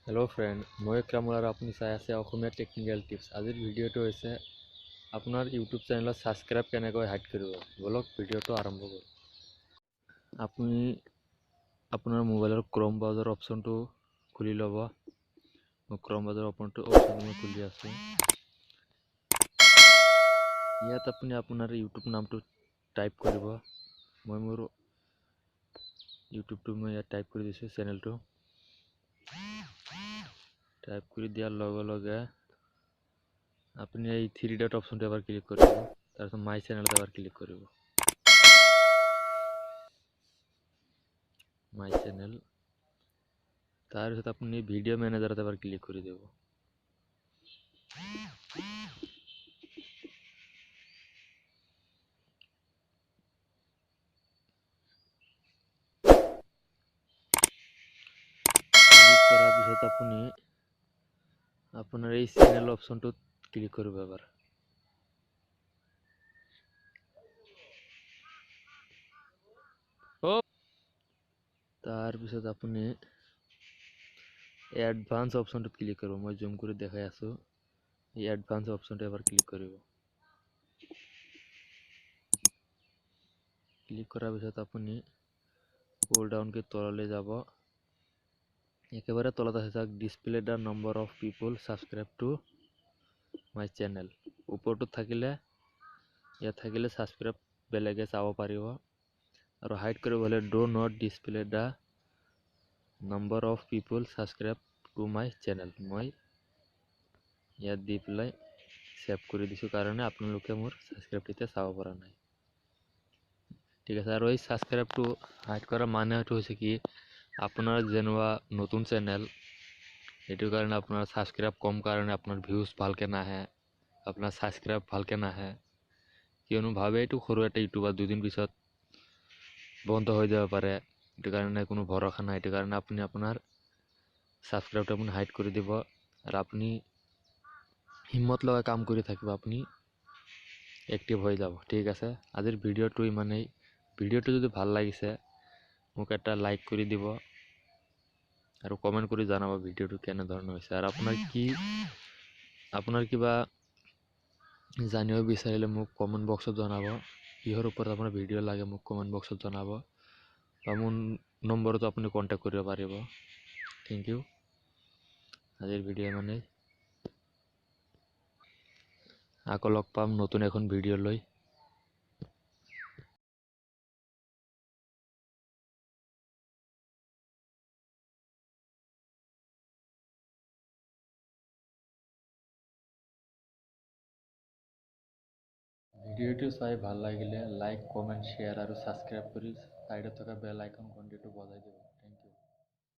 Hello' friend, মই কামল আৰু আপুনি চাই আছে অসমীয়া টেকনিকেল টিপছ। আজিৰ ভিডিঅ'টো হৈছে আপোনাৰ ইউটিউব চেনেলত ছাবস্ক্ৰাইব কেনেকৈ হাইড কৰিব। বলক ভিডিঅ'টো আৰম্ভ কৰোঁ। আপুনি আপোনাৰ মোবাইলৰ ক্ৰম ব্ৰাউজাৰ অপশ্যনটো খুলি ল'ব। মই ক্ৰম ব্ৰাউজাৰ অপশ্যনটো মই খুলি আছোঁ। ইয়াত আপুনি আপোনাৰ ইউটিউব নামটো টাইপ কৰিব। মই মোৰ ইউটিউবটো মই ইয়াত টাইপ কৰি দিছোঁ। চেনেলটো টাইপ কৰি দিয়াৰ লগে লগে আপুনি এই থ্ৰী ডট অপশ্যনটো এবাৰ ক্লিক কৰিব। তাৰপিছত মাই চেনেলত এবাৰ ক্লিক কৰিব। মাই চেনেল, তাৰপিছত আপুনি ভিডিঅ' মেনেজাৰত এবাৰ ক্লিক কৰি দিব। ক্লিক কৰাৰ পিছত আপুনি আপোনাৰ এই চেনেল অপশ্যনটোত ক্লিক কৰিব এবাৰ। তাৰপিছত আপুনি এডভান্স অপশ্যনটোত ক্লিক কৰিব। মই জুম কৰি দেখাই আছোঁ। এই এডভান্স অপশ্যনটো এবাৰ ক্লিক কৰিব। ক্লিক কৰাৰ পিছত আপুনি পুল ডাউনকৈ তললৈ যাব। একেবাৰে তলত আছে চাওক, display the number of people subscribe to my channel. ওপৰটোত থাকিলে ইয়াত থাকিলে ছাবস্ক্ৰাইব বেলেগে চাব পাৰিব। আৰু হাইড কৰিব হ'লে do not display the number of people subscribe to my channel. মই ইয়াত দি পেলাই ছেভ কৰি দিছোঁ কাৰণে আপোনালোকে মোৰ ছাবস্ক্ৰাইবটো চাব পৰা নাই। ঠিক আছে। আৰু এই ছাবস্ক্ৰাইবটো হাইড কৰাৰ মানেটো হৈছে কি, আপোনাৰ যেনেকুৱা নতুন চেনেল, সেইটো কাৰণে আপোনাৰ ছাবস্ক্ৰাইব কম কাৰণে আপোনাৰ ভিউজ ভালকৈ নাহে, আপোনাৰ ছাবস্ক্ৰাইব ভালকৈ নাহে। কিয়নো ভাবে এইটো সৰু এটা ইউটিউবাৰ, দুদিন পিছত বন্ধ হৈ যাব পাৰে, সেইটো কাৰণে কোনো ভৰসা নাই। সেইটো কাৰণে আপুনি আপোনাৰ ছাবস্ক্ৰাইবটো আপুনি হাইড কৰি দিব। আৰু আপুনি হিম্মত লগাই কাম কৰি থাকিব, আপুনি এক্টিভ হৈ যাব। ঠিক আছে, আজিৰ ভিডিঅ'টো ইমানেই। ভিডিঅ'টো যদি ভাল লাগিছে মোক এটা লাইক কৰি দিব আৰু কমেণ্ট কৰি জনাব ভিডিঅ'টো কেনেধৰণৰ হৈছে। আৰু আপোনাৰ কিবা জানিব বিচাৰিলে মোক কমেণ্ট বক্সত জনাব। কিহৰ ওপৰত আপোনাৰ ভিডিঅ' লাগে মোক কমেণ্ট বক্সত জনাব, বা মোৰ নম্বৰতো আপুনি কণ্টেক্ট কৰিব পাৰিব। Thank U. আজিৰ ভিডিঅ' মানে আকৌ লগ পাম নতুন এখন ভিডিঅ' লৈ। ভিডিঅ'টো চাই ভাল লাগিলে লাইক, কমেণ্ট, শ্বেয়াৰ আৰু ছাবস্ক্ৰাইব কৰি ছাইডত থকা বেল আইকন ঘণ্টিটো বজাই দিব।